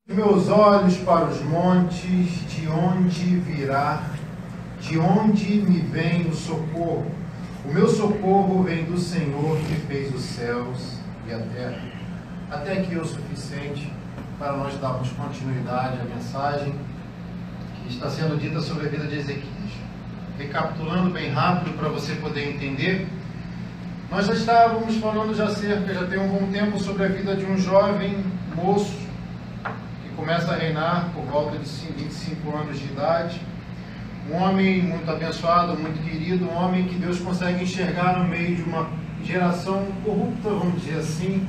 Meus olhos para os montes, de onde virá, de onde me vem o socorro? O meu socorro vem do Senhor que fez os céus e a terra. Até aqui é o suficiente para nós darmos continuidade à mensagem que está sendo dita sobre a vida de Ezequias. Recapitulando bem rápido para você poder entender, nós já estávamos falando já tem um bom tempo sobre a vida de um jovem moço começa a reinar por volta de 25 anos de idade, um homem muito abençoado, muito querido, um homem que Deus consegue enxergar no meio de uma geração corrupta, vamos dizer assim,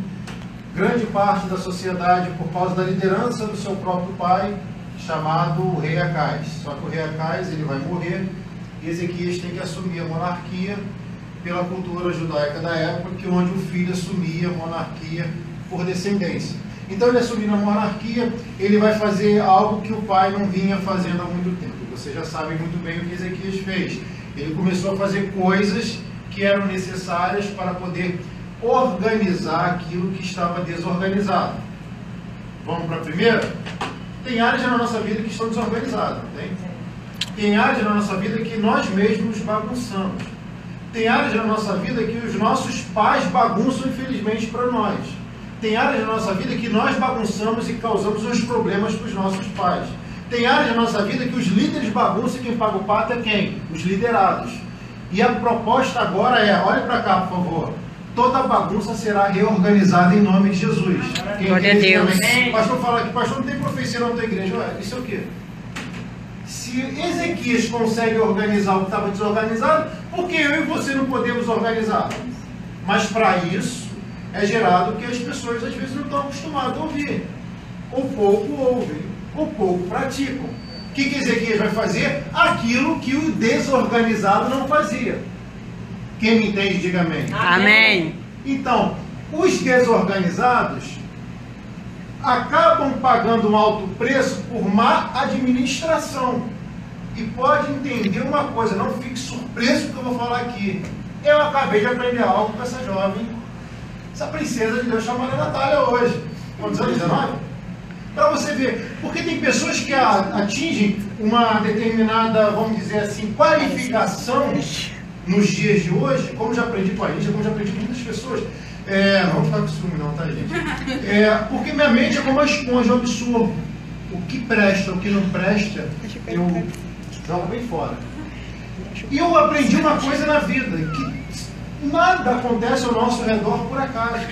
grande parte da sociedade por causa da liderança do seu próprio pai, chamado rei Acais. Só que o rei Acais, ele vai morrer e Ezequias tem que assumir a monarquia pela cultura judaica da época, onde o filho assumia a monarquia por descendência. Então, ele assumindo a monarquia, ele vai fazer algo que o pai não vinha fazendo há muito tempo. Vocês já sabem muito bem o que Ezequias fez. Ele começou a fazer coisas que eram necessárias para poder organizar aquilo que estava desorganizado. Vamos para a primeira? Tem áreas na nossa vida que estão desorganizadas, não tem? Tem áreas na nossa vida que nós mesmos bagunçamos. Tem áreas na nossa vida que os nossos pais bagunçam, infelizmente, para nós. Tem áreas da nossa vida que nós bagunçamos e causamos uns problemas para os nossos pais. Tem áreas da nossa vida que os líderes bagunçam e quem paga o pato é quem? Os liderados. E a proposta agora é, olhe para cá, por favor, toda bagunça será reorganizada em nome de Jesus. Glória a Deus. O pastor fala que pastor não tem profecia na tua igreja. Ué, isso é o quê? Se Ezequias consegue organizar o que estava desorganizado, por que eu e você não podemos organizar? Mas para isso é gerado que as pessoas às vezes não estão acostumadas a ouvir. Ou pouco ouvem, ou pouco praticam. O que Ezequias vai fazer? Aquilo que o desorganizado não fazia. Quem me entende, diga amém. Amém. Então, os desorganizados acabam pagando um alto preço por má administração. E pode entender uma coisa, não fique surpreso com o que eu vou falar aqui. Eu acabei de aprender algo com essa jovem, essa princesa de Deus chamada Natália hoje. Quantos anos? 19? Para você ver. Porque tem pessoas que atingem uma determinada, vamos dizer assim, qualificação nos dias de hoje, como já aprendi com a Índia, como já aprendi com muitas pessoas. Não vou ficar com ciúme não, tá, gente? Porque minha mente é como uma esponja, eu absorvo. O que presta, o que não presta, eu jogo bem fora. E eu aprendi uma coisa na vida, que nada acontece ao nosso redor por acaso.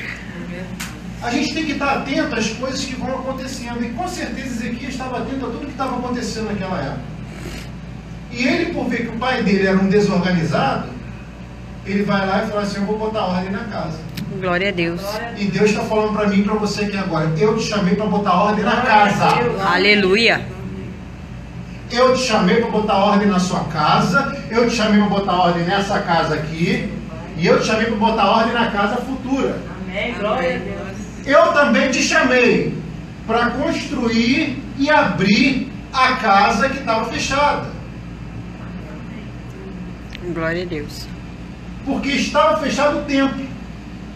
A gente tem que estar atento às coisas que vão acontecendo. E com certeza Ezequias estava atento a tudo que estava acontecendo naquela época. E ele, por ver que o pai dele era um desorganizado, ele vai lá e fala assim, eu vou botar ordem na casa. Glória a Deus. E Deus está falando para mim e para você aqui agora, eu te chamei para botar ordem na casa. Aleluia. Eu te chamei para botar ordem na sua casa, eu te chamei para botar ordem nessa casa aqui, e eu te chamei para botar ordem na casa futura. Amém. Glória a Deus. Eu também te chamei para construir e abrir a casa que estava fechada. Glória a Deus. Porque estava fechado o templo.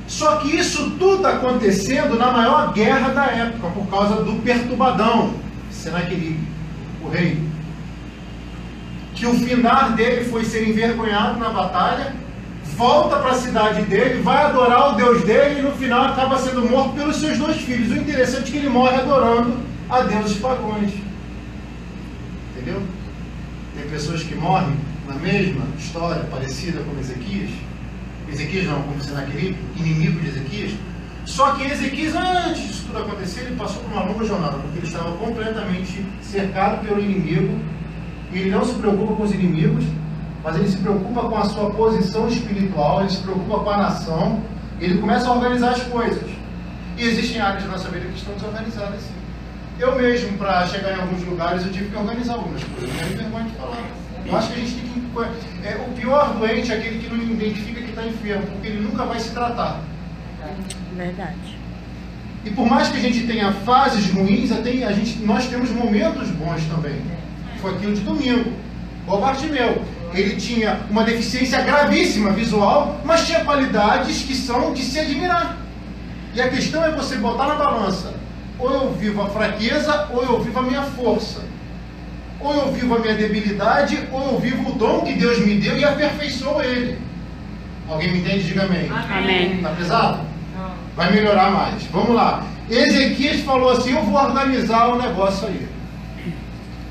Só que isso tudo acontecendo na maior guerra da época, por causa do perturbadão, Senaqueribe, o rei. Que o final dele foi ser envergonhado na batalha, volta para a cidade dele, vai adorar o Deus dele e no final acaba sendo morto pelos seus 2 filhos. O interessante é que ele morre adorando a deuses pagãos. Entendeu? Tem pessoas que morrem na mesma história, parecida com Ezequias. Ezequias não, como Senaqueribe, inimigo de Ezequias. Só que Ezequias, antes disso tudo acontecer, ele passou por uma longa jornada, porque ele estava completamente cercado pelo inimigo. E ele não se preocupa com os inimigos, mas ele se preocupa com a sua posição espiritual, ele se preocupa com a nação, e ele começa a organizar as coisas. E existem áreas da nossa vida que estão desorganizadas, sim. Eu mesmo, para chegar em alguns lugares, eu tive que organizar algumas coisas. Não é vergonha de falar. Eu acho que a gente tem que... o pior doente é aquele que não identifica que está enfermo, porque ele nunca vai se tratar. Verdade. E por mais que a gente tenha fases ruins, nós temos momentos bons também. Foi aquilo de domingo. O Bartimeu, ele tinha uma deficiência gravíssima visual, mas tinha qualidades que são de se admirar. E a questão é você botar na balança ou eu vivo a fraqueza, ou eu vivo a minha força. Ou eu vivo a minha debilidade, ou eu vivo o dom que Deus me deu e aperfeiçoo ele. Alguém me entende? Diga amém. Amém. Está pesado? Vai melhorar mais. Vamos lá. Ezequias falou assim, eu vou organizar o negócio aí.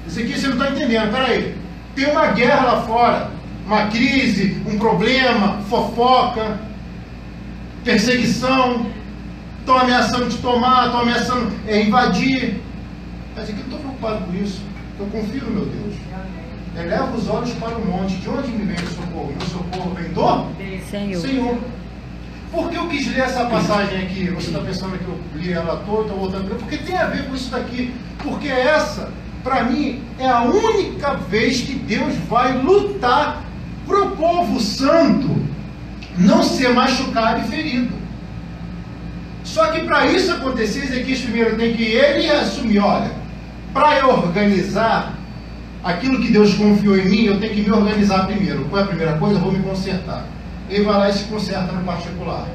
Ezequias, você não está entendendo. Peraí. Tem uma guerra lá fora. Uma crise, um problema, fofoca, perseguição. Estão ameaçando te tomar, estão ameaçando invadir. Mas aqui eu estou preocupado com isso. Eu confio no meu Deus. Eleva os olhos para o monte. De onde me vem o socorro? Meu socorro vem do Senhor. Por que eu quis ler essa passagem aqui? Você está pensando que eu li ela toda, estou voltando? Porque tem a ver com isso daqui. Porque essa, para mim, é a única vez que Deus vai lutar para o povo santo não ser machucado e ferido. Só que para isso acontecer, Ezequias primeiro tem que ele assumir, olha, para eu organizar aquilo que Deus confiou em mim, eu tenho que me organizar primeiro. Qual é a primeira coisa? Eu vou me consertar. Ele vai lá e se conserta no particular.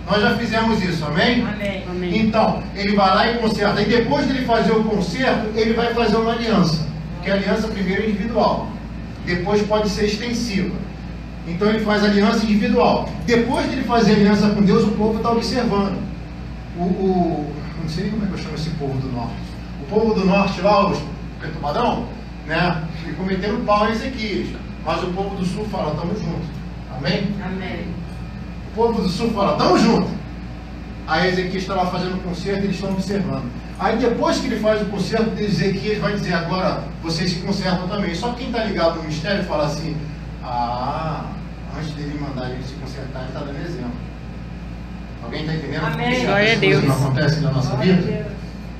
Nós já fizemos isso, amém? Amém. Então, ele vai lá e conserta. E depois de ele fazer o conserto, ele vai fazer uma aliança. Que a aliança primeiro é individual. Depois pode ser extensiva. Então ele faz aliança individual. Depois de ele fazer aliança com Deus, o povo está observando. Não sei nem como é que eu chamo esse povo do norte. O povo do norte lá, os perturbadão, né? E cometeram pau em Ezequias. Mas o povo do sul fala, estamos juntos. Amém? Amém. O povo do sul fala, estamos juntos. Aí Ezequias está lá fazendo o concerto e eles estão observando. Aí depois que ele faz o concerto, Ezequias vai dizer, agora vocês se consertam também. Só que quem está ligado no mistério fala assim, antes dele mandar ele se consertar, ele está dando exemplo. Alguém está entendendo? Amém. Glória a Deus. Não acontece na nossa vida?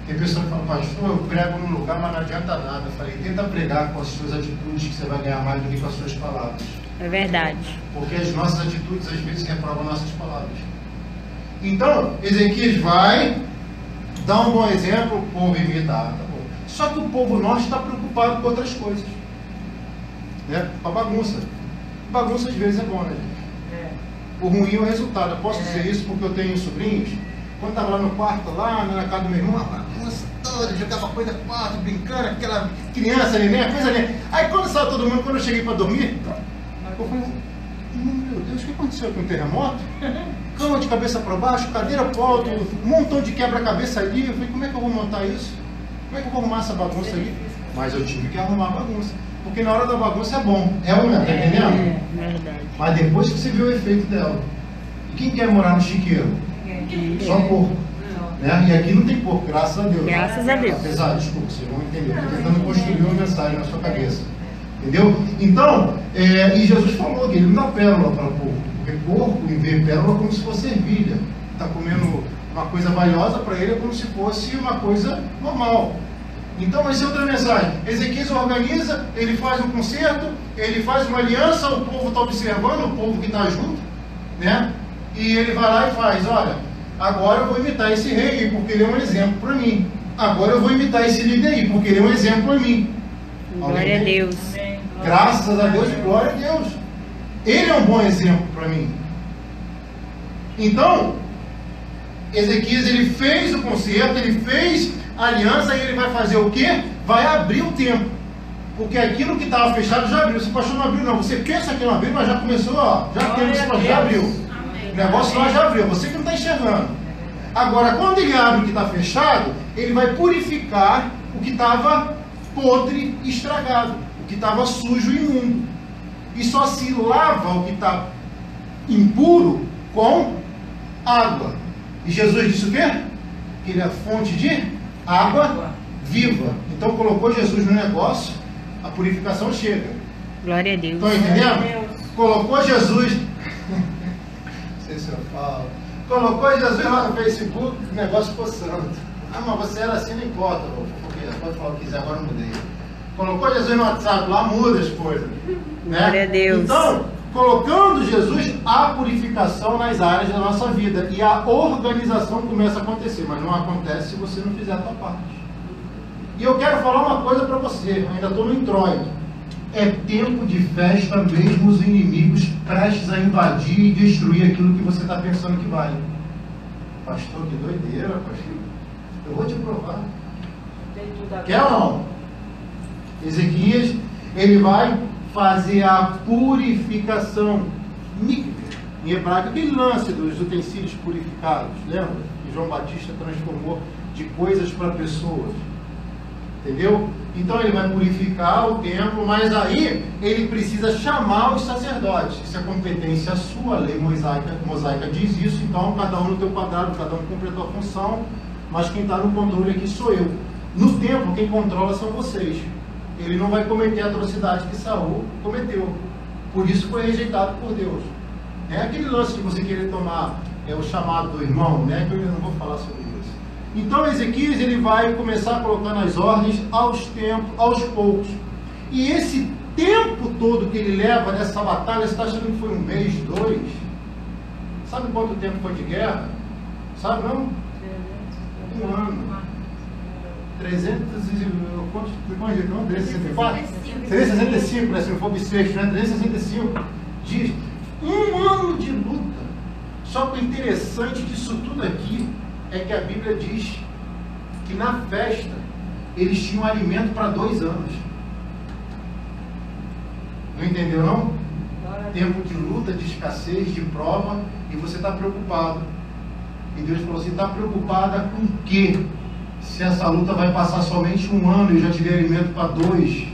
Tem pessoa que fala, pastor, eu prego num lugar, mas não adianta nada. Eu falei, tenta pregar com as suas atitudes que você vai ganhar mais do que com as suas palavras. É verdade. Porque as nossas atitudes às vezes reprovam nossas palavras. Então, Ezequias vai dar um bom exemplo, o povo imita. Tá bom. Só que o povo norte está preocupado com outras coisas. Né? Com a bagunça. Bagunça às vezes é bom, né, gente? O ruim é o resultado. Eu posso dizer isso porque eu tenho sobrinhos. Quando estava lá no quarto, lá na casa do meu irmão, a bagunça toda, jogava coisa no quarto, brincando, aquela criança, neném, coisa neném. Aí quando saiu todo mundo, quando eu cheguei para dormir, eu falei, meu Deus, o que aconteceu com o terremoto? Cama de cabeça para baixo, cadeira para o alto, um montão de quebra-cabeça ali. Eu falei, como é que eu vou montar isso? Como é que eu vou arrumar essa bagunça ali? Mas eu tive que arrumar a bagunça. Porque na hora da bagunça é bom. É ou não é? Tá entendendo? É verdade. Mas depois que você vê o efeito dela. E quem quer morar no chiqueiro? Só porco. Né? E aqui não tem porco, graças a Deus. Graças a Deus. Apesar, desculpa, vocês vão entender. Estou tentando construir uma mensagem na sua cabeça. Entendeu? Então, e Jesus falou que ele não dá pérola para porco. Porque porco, em vez de pérola, é como se fosse ervilha. Está comendo uma coisa valiosa, para ele é como se fosse uma coisa normal. Então vai ser outra mensagem. Ezequias organiza, ele faz um concerto, ele faz uma aliança, o povo está observando, o povo que está junto, né? E ele vai lá e faz, olha, agora eu vou imitar esse rei aí, porque ele é um exemplo para mim. Agora eu vou imitar esse líder aí, porque ele é um exemplo para mim. Glória a Deus. Graças a Deus e glória a Deus. Ele é um bom exemplo para mim. Então, Ezequias, ele fez o concerto, ele fez a aliança, e ele vai fazer o quê? Vai abrir o templo. Porque aquilo que estava fechado já abriu. Você pastor não abriu, não. Você pensa que não abriu, mas já começou, ó. Já temos, já abriu. O negócio lá já abriu. Você que não está enxergando. Agora, quando ele abre o que está fechado, ele vai purificar o que estava podre e estragado. O que estava sujo e imundo. E só se lava o que está impuro com água. E Jesus disse o quê? Que ele é a fonte de água viva. Então colocou Jesus no negócio, a purificação chega. Glória a Deus. Estão entendendo? Colocou Jesus. Não sei se eu falo. Colocou Jesus lá no Facebook, o negócio ficou santo. Ah, mas você era assim, não importa. Pode falar o que quiser, agora eu mudei. Colocou Jesus no WhatsApp, lá muda as coisas. Né? Glória a Deus. Então, colocando Jesus, a purificação nas áreas da nossa vida. E a organização começa a acontecer. Mas não acontece se você não fizer a sua parte. E eu quero falar uma coisa para você. Ainda estou no introito. É tempo de festa, mesmo os inimigos prestes a invadir e destruir aquilo que você está pensando que vai. Pastor, que doideira, pastor. Eu vou te provar. Quer ou não? Ezequias, ele vai fazer a purificação. Mikveh, em hebraico, aquele lance dos utensílios purificados. Lembra? Que João Batista transformou de coisas para pessoas. Entendeu? Então ele vai purificar o templo, mas aí ele precisa chamar os sacerdotes. Isso é competência sua, a lei mosaica diz isso, então cada um no teu quadrado, cada um cumpre a tua função, mas quem está no controle aqui sou eu. No templo, quem controla são vocês. Ele não vai cometer a atrocidade que Saul cometeu. Por isso foi rejeitado por Deus. É aquele lance de você querer tomar o chamado do irmão, né? Que eu não vou falar sobre isso. Então Ezequias, ele vai começar colocando as ordens aos poucos. E esse tempo todo que ele leva nessa batalha, você está achando que foi um mês, 2? Sabe quanto tempo foi de guerra? Sabe não? Um ano. 365, né? Se não for bissexto, né? 365 dias. Um ano de luta. Só que o interessante disso tudo aqui é que a Bíblia diz que na festa eles tinham alimento para 2 anos. Não entendeu não? Tempo de luta, de escassez, de prova, e você está preocupado. E Deus falou assim: está preocupada com o quê? Se essa luta vai passar somente 1 ano e eu já te dei alimento para 2.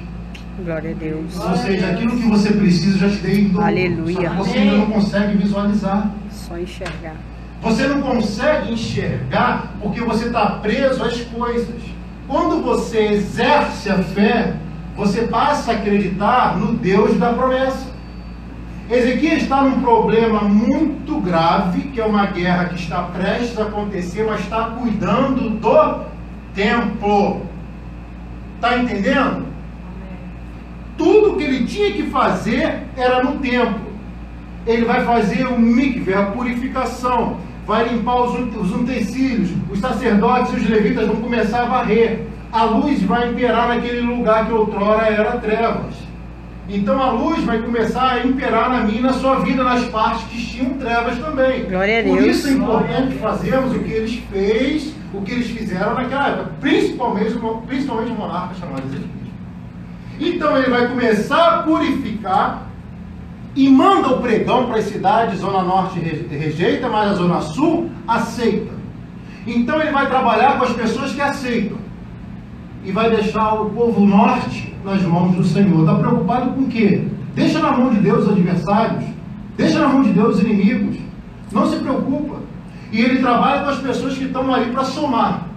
Glória a Deus. Ou seja, aquilo que você precisa eu já te dei em dobro. Aleluia. Só que você ainda não consegue visualizar. Só enxergar. Você não consegue enxergar porque você está preso às coisas. Quando você exerce a fé, você passa a acreditar no Deus da promessa. Ezequias está num problema muito grave, que é uma guerra que está prestes a acontecer, mas está cuidando do templo. Está entendendo? Tudo que ele tinha que fazer era no templo. Ele vai fazer o mikveh, a purificação, vai limpar os utensílios, os sacerdotes e os levitas vão começar a varrer. A luz vai imperar naquele lugar que outrora era trevas. Então a luz vai começar a imperar na minha e na sua vida, nas partes que tinham trevas também. Glória a Deus. Por isso é importante fazermos o que eles fizeram naquela época, principalmente o monarca chamado Ezequias. Então ele vai começar a purificar e manda o pregão para as cidades. Zona Norte rejeita, mas a Zona Sul aceita. Então ele vai trabalhar com as pessoas que aceitam e vai deixar o povo norte nas mãos do Senhor. Está preocupado com o quê? Deixa na mão de Deus os adversários, deixa na mão de Deus os inimigos, não se preocupa. E ele trabalha com as pessoas que estão ali para somar.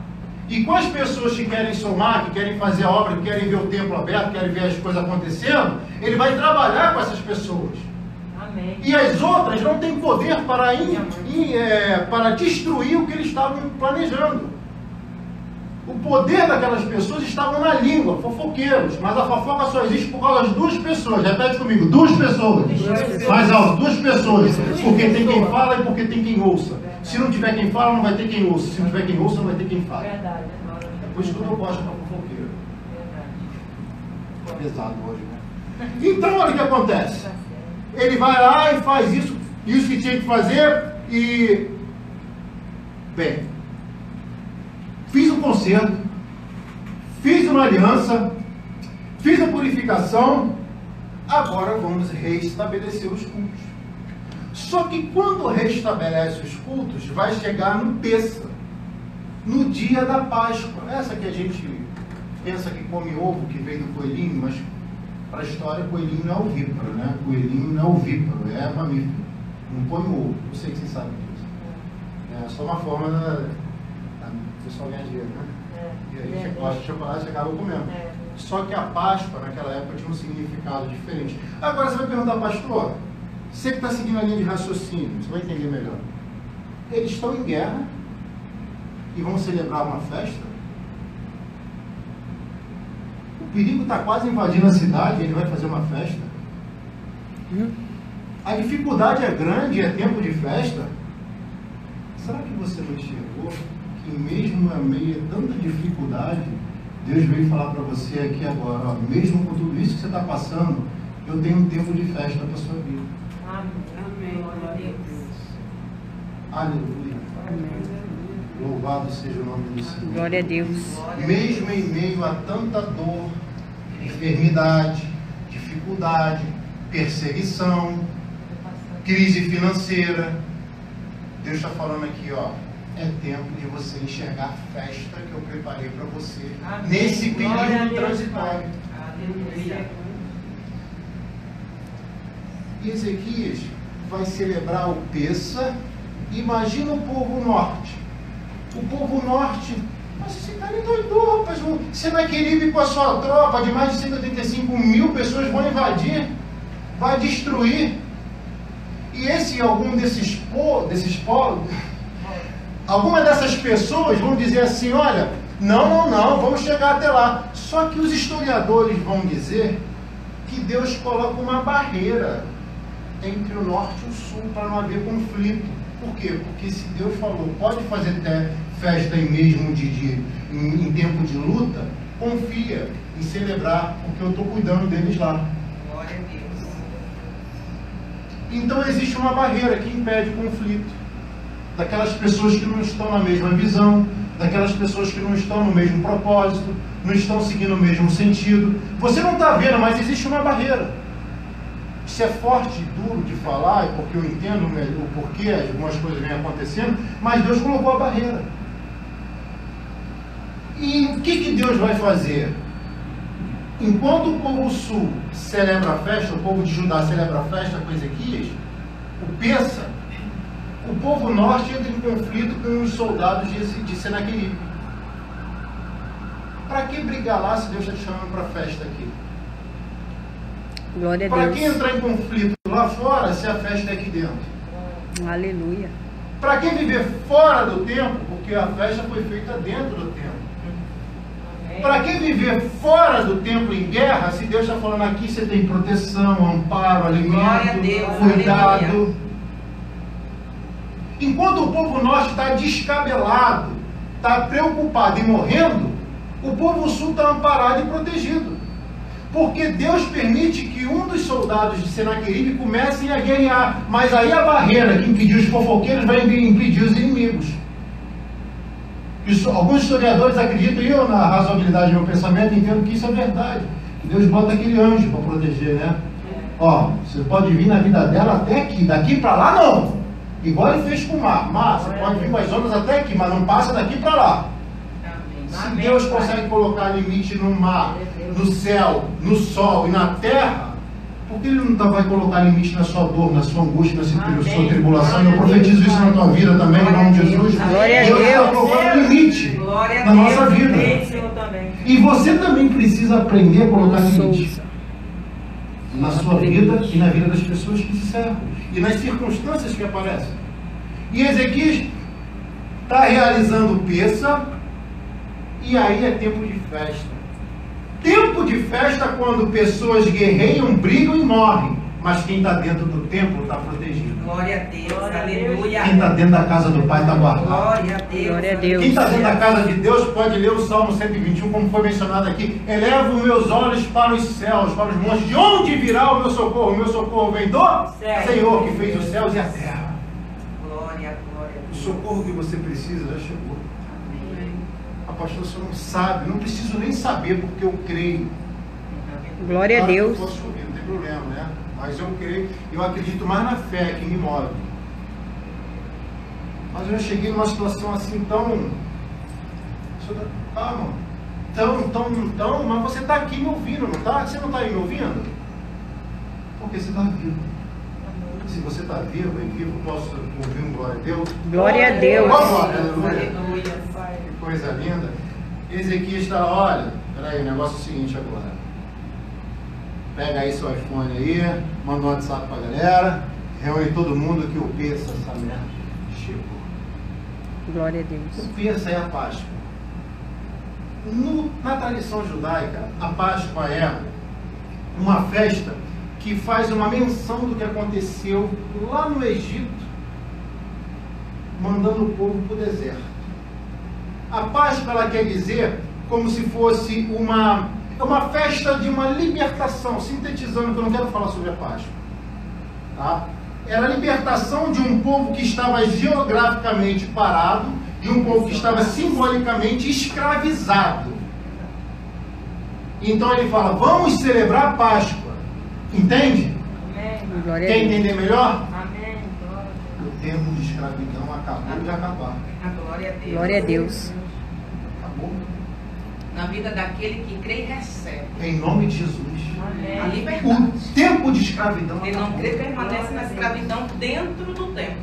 E com as pessoas que querem somar, que querem fazer a obra, que querem ver o templo aberto, querem ver as coisas acontecendo, ele vai trabalhar com essas pessoas. Amém. E as outras não têm poder para destruir o que eles estavam planejando. O poder daquelas pessoas estavam na língua, fofoqueiros. Mas a fofoca só existe por causa das 2 pessoas. Repete comigo, 2 pessoas. Mais alto, 2 pessoas. Porque tem quem fala e porque tem quem ouça. Se não tiver quem fala, não vai ter quem ouça. Se não tiver quem ouça, não vai ter quem fala. Verdade. É por isso que eu não gosto de fofoqueiro. Verdade. Pesado hoje, né? Então, olha o que acontece. Ele vai lá e faz isso que tinha que fazer e... Bem, fiz um concerto, fiz uma aliança, fiz a purificação, agora vamos reestabelecer os cultos. Só que quando restabelece os cultos, vai chegar no Pessa, no dia da Páscoa. Essa que a gente pensa que come ovo, que veio do coelhinho, mas para a história, coelhinho não é ovíparo, né? Coelhinho não é ovíparo, é mamífero. Não come ovo, eu sei que vocês sabem disso. É só uma forma o pessoal ganha dinheiro, né? E aí você gosta de chocolate e acaba comendo. Só que a Páscoa, naquela época, tinha um significado diferente. Agora você vai perguntar, pastor, você que está seguindo a linha de raciocínio, você vai entender melhor. Eles estão em guerra e vão celebrar uma festa? O perigo está quase invadindo a cidade e ele vai fazer uma festa? A dificuldade é grande, é tempo de festa? Será que você não enxergou que mesmo a meio de tanta dificuldade, Deus veio falar para você aqui agora, ó, mesmo com tudo isso que você está passando, eu tenho um tempo de festa para a sua vida. Amém. Aleluia. Amém. Louvado seja o nome do Senhor. Glória a Deus. Mesmo em meio a tanta dor, enfermidade, dificuldade, perseguição, crise financeira, Deus está falando aqui, ó, é tempo de você enxergar a festa que eu preparei para você. Amém. Nesse período transitório. E Ezequias vai celebrar o Pêssar. Imagina o povo norte. O povo norte, mas esse cara é doidou, rapaz. Senaqueribe com a sua tropa de mais de 185 mil pessoas vão invadir, vai destruir. E algum desses povos, alguma dessas pessoas vão dizer assim, olha, não, vamos chegar até lá. Só que os historiadores vão dizer que Deus coloca uma barreira entre o norte e o sul para não haver conflito. Por quê? Porque se Deus falou, pode fazer festa mesmo em tempo de luta, confia em celebrar, porque eu estou cuidando deles lá. Glória a Deus. Então existe uma barreira que impede o conflito. Daquelas pessoas que não estão na mesma visão, daquelas pessoas que não estão no mesmo propósito, não estão seguindo o mesmo sentido. Você não está vendo, mas existe uma barreira. Isso é forte e duro de falar, porque eu entendo o porquê algumas coisas vêm acontecendo, mas Deus colocou a barreira. E o que Deus vai fazer? Enquanto o povo sul celebra a festa, o povo de Judá celebra a festa com Ezequias, o Pêssar, o povo norte entra em conflito com os soldados de Senaqueribe. Para que brigar lá se Deus está te chamando para a festa aqui? Glória a Para Deus. que entrar em conflito lá fora se a festa é aqui dentro? Aleluia. Para que viver fora do templo? Porque a festa foi feita dentro do templo. Para que viver fora do templo em guerra se Deus está falando aqui você tem proteção, amparo, alimento, Deus, cuidado? aleluia. Enquanto o povo norte está descabelado, está preocupado e morrendo, o povo sul está amparado e protegido. Porque Deus permite que um dos soldados de Senaqueribe comecem a guerrear. Mas aí a barreira que impediu os fofoqueiros vai impedir os inimigos. Alguns historiadores acreditam, e eu na razoabilidade do meu pensamento entendo que isso é verdade. Que Deus bota aquele anjo para proteger, né? Ó, você pode vir na vida dela até aqui, daqui para lá não. Igual ele fez com o mar. Mar, você pode vir com as ondas até aqui, mas não passa daqui para lá. Se Deus consegue colocar limite no mar, no céu, no sol e na terra, por que Ele não vai colocar limite na sua dor, na sua angústia, na sua tribulação? Eu profetizo isso na tua vida também, em nome de Jesus. Glória a Deus está Deus. colocando limite na nossa vida. E você também precisa aprender a colocar limite na sua vida e na vida das pessoas que te servem e nas circunstâncias que aparecem. E Ezequias está realizando o Pêssar. E aí é tempo de festa. Tempo de festa quando pessoas guerreiam, brigam e morrem. Mas quem está dentro do templo está protegido. Glória a Deus, aleluia. Quem está dentro da casa do Pai está guardado. Glória a Deus. Glória a Deus. Quem está dentro da casa de Deus pode ler o Salmo 121, como foi mencionado aqui. Elevo meus olhos para os céus, para os montes. De onde virá o meu socorro? O meu socorro vem do Senhor que fez os céus e a terra. Glória, glória. O socorro que você precisa já chegou. Pastor, você não sabe, não preciso nem saber, porque eu creio. Glória a Claro que Deus. eu posso ouvir, não tem problema, né? Mas eu creio, eu acredito mais na fé que me move. Mas eu já cheguei numa situação assim tão. Calma. Tão, mas você está aqui me ouvindo, não está? Você não está aí me ouvindo? Porque você está vivo. Se você está vivo e vivo, posso ouvir um glória a Deus? Glória a Deus. Aleluia. Que coisa linda. Ezequias está, olha, peraí, o negócio é o seguinte agora. Pega aí seu iPhone aí, manda um WhatsApp pra galera, reúne todo mundo que o Pêssar, essa merda, chegou. Glória a Deus. O Pêssar é a Páscoa. Na tradição judaica, a Páscoa é uma festa que faz uma menção do que aconteceu lá no Egito, mandando o povo para o deserto. A Páscoa, ela quer dizer como se fosse uma festa de uma libertação, sintetizando, que eu não quero falar sobre a Páscoa. Tá? Era a libertação de um povo que estava geograficamente parado de um povo que estava simbolicamente escravizado. Então ele fala, vamos celebrar a Páscoa. Entende? Glória a Quer Deus. entender melhor? Amém. O tempo de escravidão acabou de acabar. A glória a Deus. Glória a Deus. Acabou. Na vida daquele que crê e recebe. Em nome de Jesus. A liberdade. O tempo de escravidão Quem não acabou. crê permanece na escravidão dentro do tempo.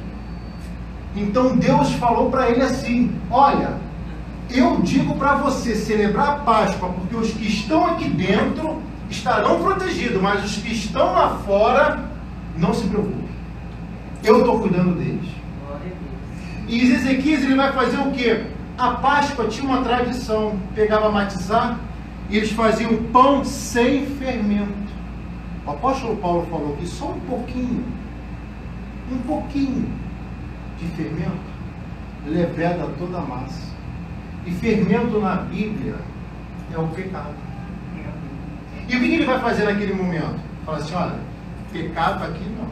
Então Deus falou para ele assim, olha, eu digo para você celebrar a Páscoa, porque os que estão aqui dentro estarão protegidos, mas os que estão lá fora, não se preocupem. Eu estou cuidando deles. Glória a Deus. E Ezequias ele vai fazer o quê? A Páscoa tinha uma tradição, pegava matizar e eles faziam pão sem fermento. O apóstolo Paulo falou que só um pouquinho de fermento leveda toda a massa. E fermento na Bíblia é o pecado. E o que ele vai fazer naquele momento? Fala assim, olha, pecado aqui não.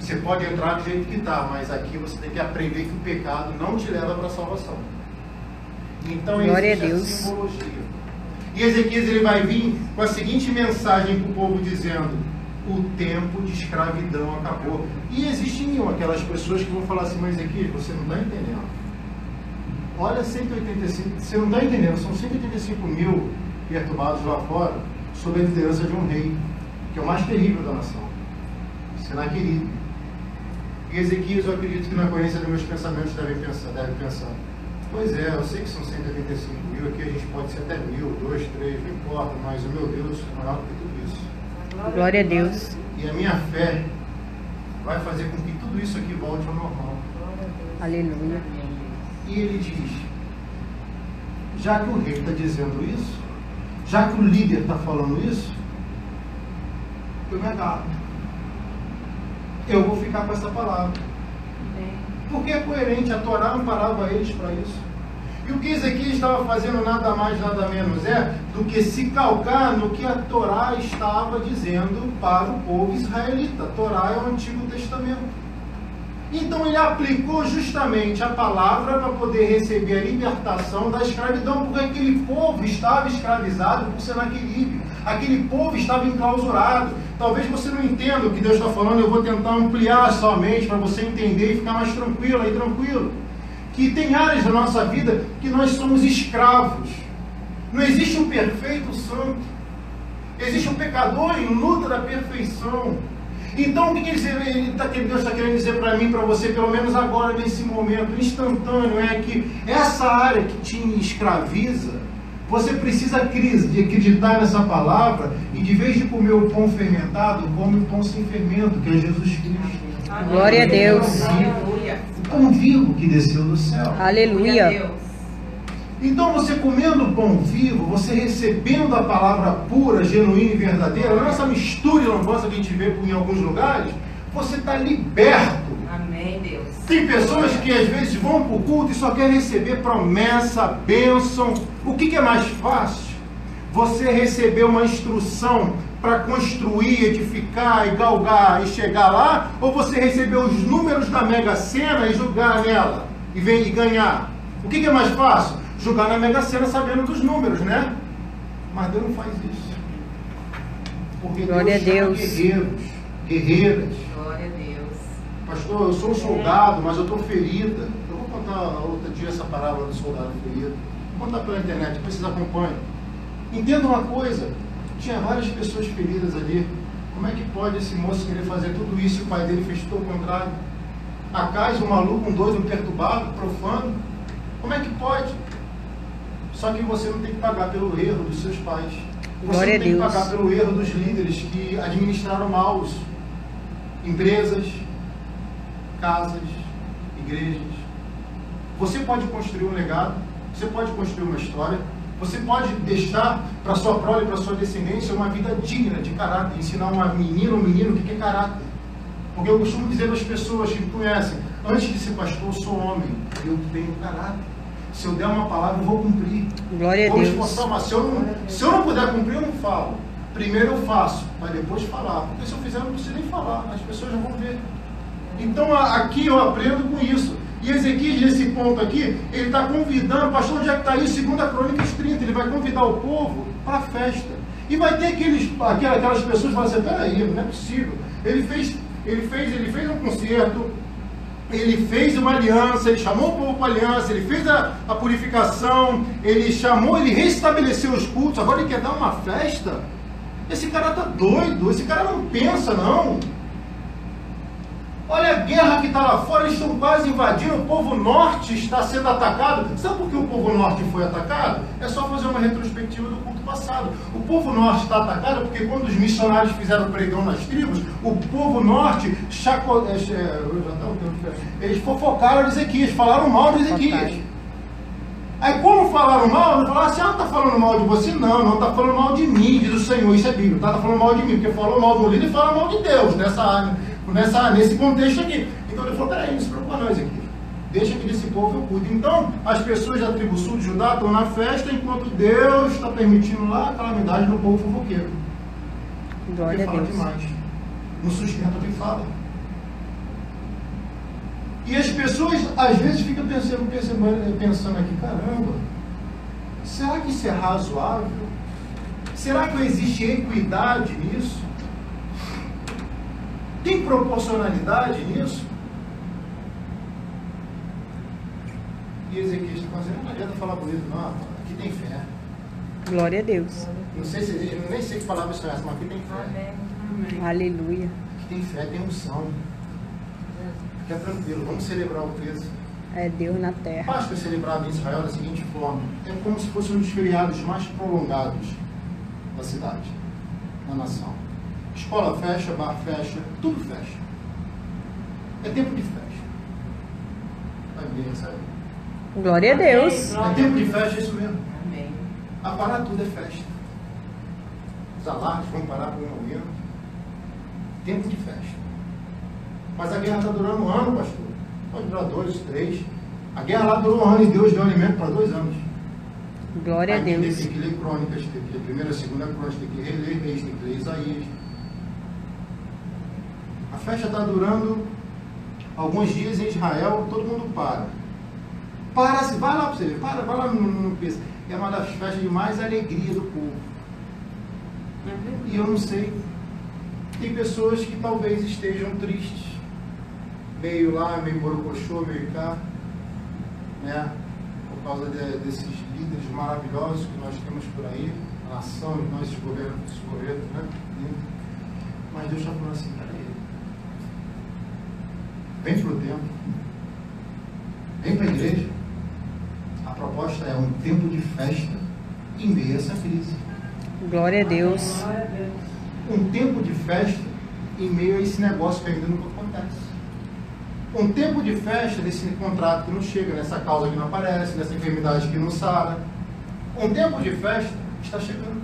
Você pode entrar do jeito que está, mas aqui você tem que aprender que o pecado não te leva para a salvação. Então Glória existe a Deus. simbologia. E Ezequias ele vai vir com a seguinte mensagem para o povo dizendo, o tempo de escravidão acabou. E existem aquelas pessoas que vão falar assim, mas Ezequias, você não está entendendo. Olha 185, você não está entendendo, são 185 mil perturbados lá fora, sob a liderança de um rei, que é o mais terrível da nação, Senaqueribe. E Ezequias, eu acredito que na coerência dos meus pensamentos deve pensar, pois é, eu sei que são 185 mil, aqui a gente pode ser até 1000, 2, 3, não importa, mas o meu Deus é maior do que tudo isso. Glória a Deus. E a minha fé vai fazer com que tudo isso aqui volte ao normal. Aleluia. E ele diz, já que o rei está dizendo isso, já que o líder está falando isso, eu me agarro. Eu vou ficar com essa palavra. Porque é coerente, a Torá amparava eles para isso. E o que Ezequias estava fazendo nada mais, nada menos do que se calcar no que a Torá estava dizendo para o povo israelita. A Torá é o Antigo Testamento. Então ele aplicou justamente a palavra para poder receber a libertação da escravidão, porque aquele povo estava escravizado por Senaqueribe. Aquele povo estava enclausurado. Talvez você não entenda o que Deus está falando, eu vou tentar ampliar somente para você entender e ficar mais tranquilo aí, tranquilo. Que tem áreas da nossa vida que nós somos escravos. Não existe um perfeito santo. Existe um pecador em luta da perfeição. Então, o que Deus está querendo dizer para mim, para você, pelo menos agora, nesse momento instantâneo, é que essa área que te escraviza, você precisa acreditar nessa palavra e, de vez de comer o pão fermentado, come o pão sem fermento, que é Jesus Cristo. Glória a Deus. Aleluia. O pão vivo que desceu do céu. Glória a Aleluia. Deus. Então, você comendo o pão vivo, você recebendo a palavra pura, genuína e verdadeira, não essa mistura e lambança que a gente vê em alguns lugares, você está liberto. Amém, Deus. Tem pessoas que às vezes vão para o culto e só querem receber promessa, bênção. O que é mais fácil? Você receber uma instrução para construir, edificar e galgar e chegar lá, ou você receber os números da Mega Sena e jogar nela e ganhar? O que é mais fácil? Jogar na Mega Sena sabendo dos números, né? Mas Deus não faz isso. Porque Glória Deus a chama Deus. guerreiros, guerreiras. Glória a Deus. Pastor, eu sou um soldado, mas eu estou ferida. Eu vou contar outro dia essa parábola do soldado ferido. Vou contar pela internet, depois vocês acompanham. Entenda uma coisa, tinha várias pessoas feridas ali. Como é que pode esse moço querer fazer tudo isso e o pai dele fez tudo o contrário? Acais, um maluco, um doido, um perturbado, profano. Como é que pode? Só que você não tem que pagar pelo erro dos seus pais. Você Glória não tem a que Deus. pagar pelo erro dos líderes que administraram mal as empresas, casas, igrejas. Você pode construir um legado, você pode construir uma história, você pode deixar para sua prole e para sua descendência uma vida digna de caráter, ensinar uma menina ou um menino o que é caráter. Porque eu costumo dizer às pessoas que me conhecem, antes de ser pastor, eu sou homem, eu tenho caráter. Se eu der uma palavra, eu vou cumprir. Glória a Vou Deus. esforçar, mas se eu não puder cumprir, eu não falo. Primeiro eu faço, mas depois falar. Porque se eu fizer, eu não preciso nem falar, as pessoas já vão ver. Então aqui eu aprendo com isso. E Ezequias, nesse ponto aqui, ele está convidando, pastor, onde é que está isso? 2 Crônicas 30, ele vai convidar o povo para a festa. E vai ter aquelas pessoas que falam assim, peraí, não é possível. Ele fez um concerto, ele fez uma aliança, ele chamou o povo para a aliança, ele fez a purificação, ele restabeleceu os cultos, agora ele quer dar uma festa. Esse cara está doido, esse cara não pensa não. Olha a guerra que está lá fora, eles estão quase invadindo, o povo norte está sendo atacado. Sabe por que o povo norte foi atacado? É só fazer uma retrospectiva do culto passado. O povo norte está atacado porque quando os missionários fizeram pregão nas tribos, o povo norte eles fofocaram Ezequias, falaram mal de Ezequias. Aí como falaram mal, não falaram assim, não está falando mal de você, não está falando mal de mim, diz o Senhor, isso é bíblico, está falando mal de mim, porque falou mal do líder e fala mal de Deus nesse contexto aqui. Então ele falou, peraí, não se preocupa não, Ezequias, deixa que desse povo eu cuido. Então as pessoas da tribo sul de Judá estão na festa, enquanto Deus está permitindo lá a calamidade do povo fofoqueiro. Glória a Porque fala Deus. demais, não sustenta o que fala. E as pessoas às vezes ficam pensando aqui, caramba, será que isso é razoável? Será que existe equidade nisso? Tem proporcionalidade nisso? E Ezequias está fazendo, não adianta falar bonito, não, aqui tem fé. Glória a Deus. Não sei se existe, eu nem sei que palavra isso é essa, mas aqui tem fé. Amém. Aleluia. Aqui tem fé, tem unção. Fica tranquilo, vamos celebrar o peso. É Deus na terra. Páscoa é celebrada em Israel da seguinte forma: é como se fosse um dos feriados mais prolongados da cidade, da nação. Escola fecha, bar fecha, tudo fecha. É tempo de festa. Vai bem, sabe? Glória a Deus. É tempo de festa, é isso mesmo. Amém. A parar tudo é festa. Os alarmes vão parar por um momento. Tempo de festa. Mas a guerra está durando um ano, pastor. Pode durar 2, 3. A guerra lá durou um ano e Deus deu alimento para 2 anos. Glória a Aí Deus. tem que ler crônicas, tem que ler 1ª, 2ª crônicas, tem que reler Reis, tem que ler Isaías. A festa está durando alguns dias em Israel, todo mundo para. Para-se, vai lá para você ver, vai lá no peso. É uma das festas de mais alegria do povo. E eu não sei, tem pessoas que talvez estejam tristes, meio lá, meio borocochô, meio cá, né? Por causa desses líderes maravilhosos que nós temos por aí, a nação, então esses governos, né? Mas Deus está falando assim, peraí, vem para o templo, vem para a igreja. A proposta é um tempo de festa em meio a essa crise. Glória a Deus. Um tempo de festa em meio a esse negócio que ainda não acontece. Um tempo de festa desse contrato que não chega, nessa causa que não aparece, nessa enfermidade que não sara. Um tempo de festa está chegando.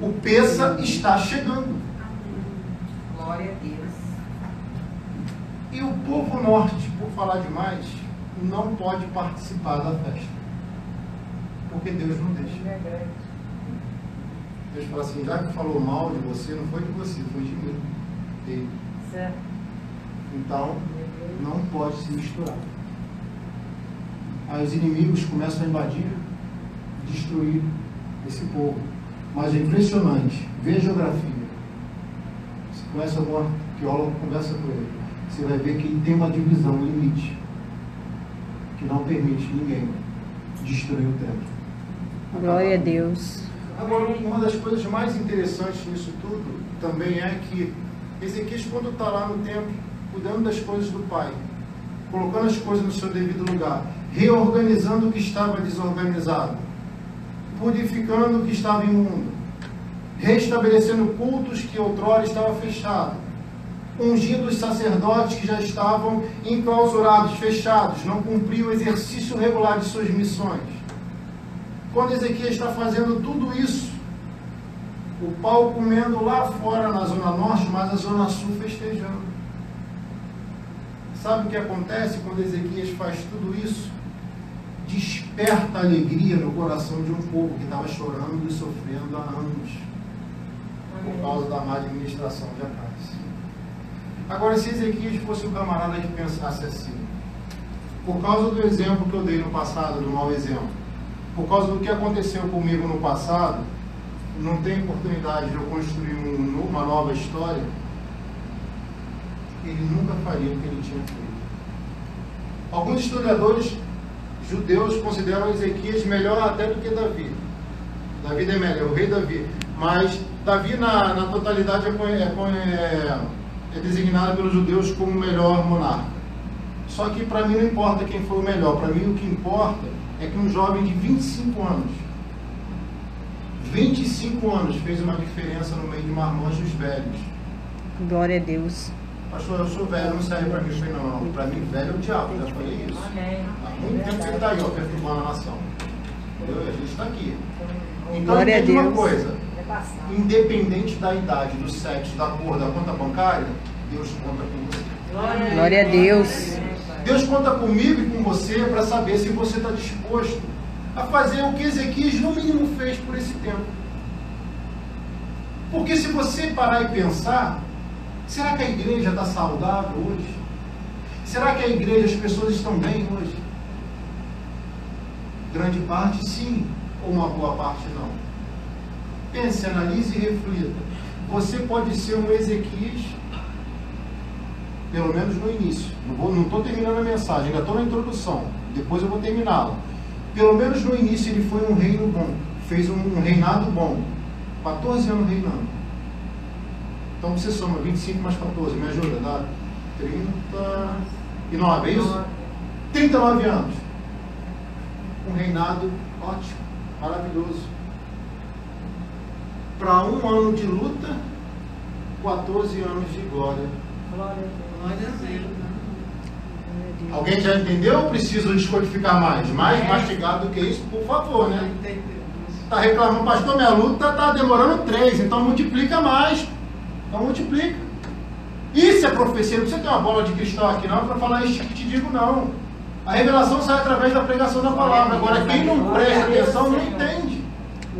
O Pêssar está chegando. Glória a Deus. E o povo norte, por falar demais, não pode participar da festa. Porque Deus não deixa. Deus fala assim, já que falou mal de você, não foi de você, foi de mim. Dele. Certo. Então, não pode se misturar. Aí os inimigos começam a invadir, destruir esse povo. Mas é impressionante, vê a geografia. Você conhece algum arqueólogo, conversa com ele. Você vai ver que tem uma divisão, um limite, que não permite ninguém destruir o templo. Glória a Deus. Agora, uma das coisas mais interessantes nisso tudo também é que Ezequias, quando está lá no templo, cuidando das coisas do Pai, colocando as coisas no seu devido lugar, reorganizando o que estava desorganizado, purificando o que estava imundo, restabelecendo cultos que outrora estavam fechados, ungindo os sacerdotes que já estavam enclausurados, fechados, não cumpriam o exercício regular de suas missões. Quando Ezequias está fazendo tudo isso, o pau comendo lá fora na zona norte, mas a zona sul festejando. Sabe o que acontece quando Ezequias faz tudo isso? Desperta alegria no coração de um povo que estava chorando e sofrendo há anos por causa da má administração de Acais. Agora, se Ezequias fosse um camarada que pensasse assim, Por causa do exemplo que eu dei no passado, do mau exemplo, por causa do que aconteceu comigo no passado, não tem oportunidade de eu construir uma nova história, ele nunca faria o que ele tinha feito. Alguns historiadores judeus consideram Ezequias melhor até do que Davi. Davi é melhor, o rei Davi. Mas Davi, na totalidade, é designado pelos judeus como o melhor monarca. Só que para mim não importa quem foi o melhor. Para mim o que importa é que um jovem de 25 anos, 25 anos, fez uma diferença no meio de marmanjos velhos. Glória a Deus. Pastor, eu sou velho, não serve para mim. Eu falei, não, para mim velho é o diabo, já falei isso. Há muito tempo que ele está aí, ó, perturbando a nação. Entendeu? A gente está aqui. Então, Glória a entende uma Deus. coisa, independente da idade, do sexo, da cor, da conta bancária, Deus conta com você. Glória a Deus. Deus conta comigo e com você para saber se você está disposto a fazer o que Ezequias no mínimo fez por esse tempo. Porque se você parar e pensar, será que a igreja está saudável hoje? Será que a igreja, as pessoas estão bem hoje? Grande parte sim, ou uma boa parte não. Pense, analise e reflita. Você pode ser um Ezequias, pelo menos no início. Não estou terminando a mensagem, ainda estou na introdução. Depois eu vou terminá-la. Pelo menos no início ele foi um reino bom, fez um reinado bom. 14 anos reinando. Então você soma 25 mais 14, me ajuda, dá 39, é isso? 39 anos. Um reinado ótimo, maravilhoso. Para um ano de luta, 14 anos de glória. Glória a Deus. Alguém já entendeu ou preciso descodificar mais? Mais mastigado do que isso, por favor, né? Está reclamando, pastor, minha luta está demorando 3, então multiplica mais. Então multiplica. Isso é profecia, não precisa ter uma bola de cristal aqui não para falar isso que te digo não. A revelação sai através da pregação da palavra. Agora quem não presta atenção não entende.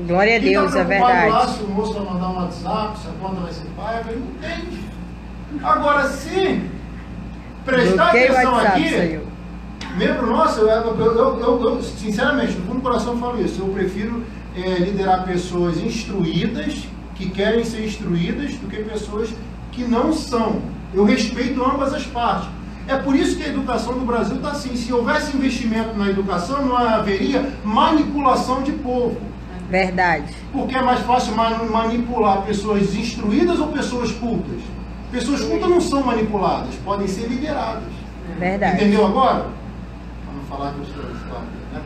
Glória a Deus, é verdade. Lá, se o moço vai mandar um WhatsApp, se a conta vai ser paga, ele não entende. Agora se prestar Bloqueio o atenção WhatsApp, aqui, Senhor. membro nosso, eu sinceramente, no fundo do coração eu falo isso, eu prefiro liderar pessoas instruídas, que querem ser instruídas, do que pessoas que não são. Eu respeito ambas as partes. É por isso que a educação do Brasil está assim. Se houvesse investimento na educação, não haveria manipulação de povo. Verdade. Porque é mais fácil manipular pessoas instruídas ou pessoas cultas? Pessoas cultas não são manipuladas, podem ser lideradas. Verdade. Entendeu agora? Para não falar que eu sou história, né?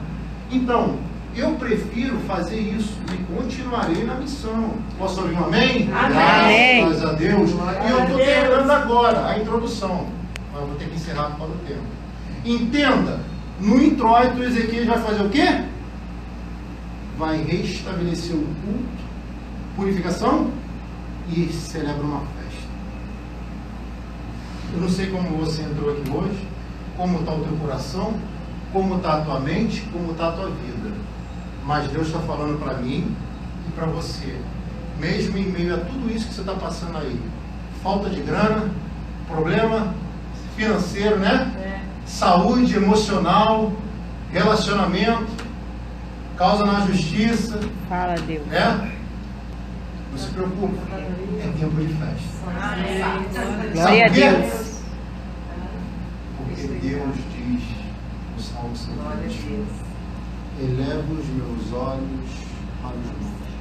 Então, eu prefiro fazer isso e continuarei na missão. Posso ouvir um amém? Amém. Graças a Deus. E eu estou terminando agora a introdução. Mas eu vou ter que encerrar por causa do tempo. Entenda, no introito, Ezequias vai fazer o quê? Vai restabelecer o culto, purificação e celebra uma festa. Eu não sei como você entrou aqui hoje, como está o teu coração, como está a tua mente, como está a tua vida. Mas Deus está falando para mim e para você, mesmo em meio a tudo isso que você está passando aí, falta de grana, problema financeiro, né? Saúde emocional, relacionamento, causa na justiça. Fala, Deus. Né? Não se preocupe, é tempo de festa. Glória a Sabe por quê? Deus. Porque Deus diz no Salmo 120: eleva os meus olhos para os montes.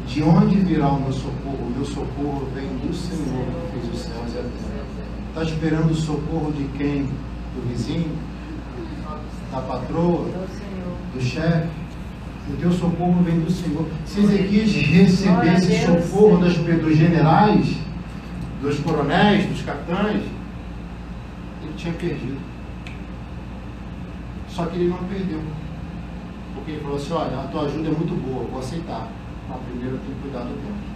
De onde virá o meu socorro? O meu socorro vem do Senhor que fez os céus e a terra. Está esperando o socorro de quem? Do vizinho? Da patroa? Do chefe? O teu socorro vem do Senhor. Se Ezequias recebesse socorro dos generais, dos coronéis, dos capitães, ele tinha perdido. Só que ele não perdeu. Porque ele falou assim: olha, a tua ajuda é muito boa, vou aceitar. Mas primeiro eu tenho que cuidar do tempo.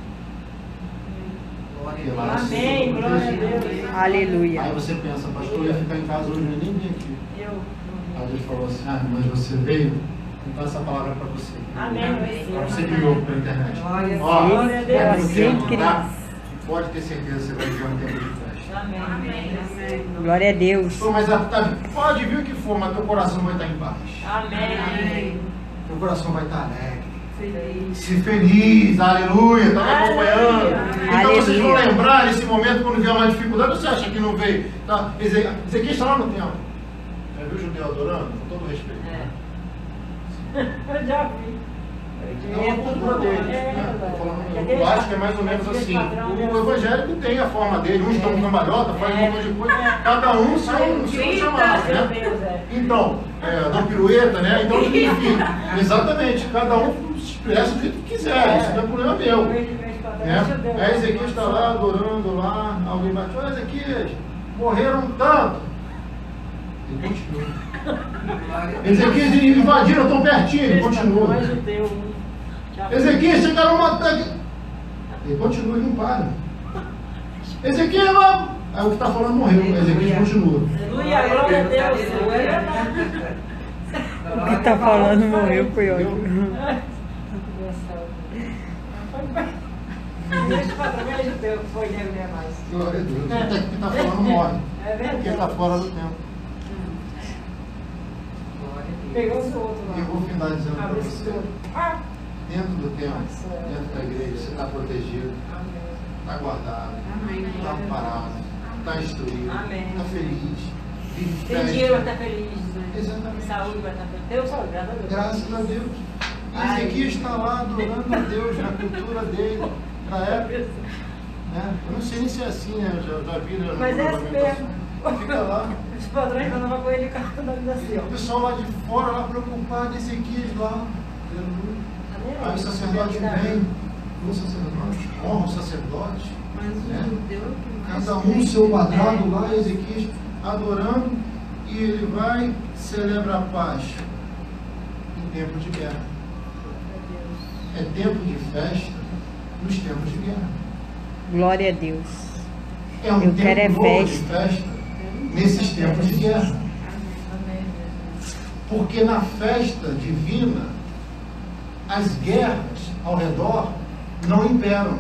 Amém, glória a Deus. Aleluia. Aí você pensa, pastor, eu ia ficar em casa hoje, eu nem vim aqui. Aí Deus falou assim: ah, mas você veio? Então essa palavra é para você. Amém. Para você que me ouve pela internet. Glória a Ó, Deus. é um Sim, tempo, querido. tá? Pode ter certeza que você vai viver um tempo de festa. Glória a Deus. Estou mais adaptado. Pode vir o que for, mas teu coração vai estar em paz. Amém. Teu coração vai estar alegre. Feliz. Se feliz, aleluia, está me acompanhando. Então vocês vão Aleluia. lembrar nesse momento quando vier uma dificuldade. Você acha que não veio? Tá? Ezequiel está lá no templo. Já viu o judeu adorando? Com todo respeito. Eu já vi. É uma cultura deles, né? Tô falando, eu acho que é mais ou menos assim. O evangélico tem a forma dele, uns estão com cambalhota, faz um monte de coisa, cada um seu chamado, né? Então, dá pirueta, né? Então, enfim, exatamente, cada um expressa do jeito que quiser, isso não é problema meu. Né? Aí Ezequiel está lá adorando lá, alguém bate, olha Ezequiel, morreram tanto. Ele continua. Ezequiel invadiram tão pertinho, ele continua. Ezequiel, chegaram a matar. Ele continua, ele não para. Ezequiel, aí o que está falando morreu, Ezequiel continua. Aleluia, glória a Deus. O que está falando morreu, foi ótimo. Deixa o patrão, me ajudou, que foi Deus, né, mais. Glória a Deus. O que está falando morre. É verdade. Porque está fora do tempo. Pegou os outros lá. E eu vou finalizando para Abre esse você. tudo. Ah! Dentro do templo, dentro da igreja, você está protegido, está guardado, está amparado, está instruído, Amém. está feliz, vive Tem dinheiro, vai festa. estar feliz. Né? Exatamente. Saúde vai estar feliz. Deus saúde, graças a Deus. Graças a Deus. E Ezequiel está lá adorando a Deus na cultura dele, na época. Né? Eu não sei nem se é assim, né? Eu já vi, né? Mas é assim mesmo. Fica lá. Os padrões mandavam com ele cantando assim, O pessoal lá de fora, lá preocupado, Ezequiel lá. Aleluia. Aí o sacerdote vem, o sacerdote, honra o sacerdote. Né? Cada um seu quadrado lá, Ezequiel adorando, e ele vai celebrar a paz em tempo de guerra. É tempo de festa nos tempos de guerra. Glória a Deus. É um Eu quero é tempo novo de festa. festa nesses tempos de guerra. Porque na festa divina, as guerras ao redor não imperam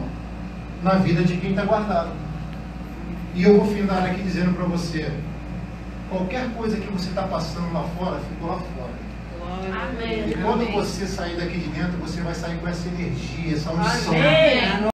na vida de quem está guardado. E eu vou findar aqui dizendo para você, qualquer coisa que você está passando lá fora, ficou lá fora. Amém. E quando você sair daqui de dentro, você vai sair com essa energia, essa unção. Amém.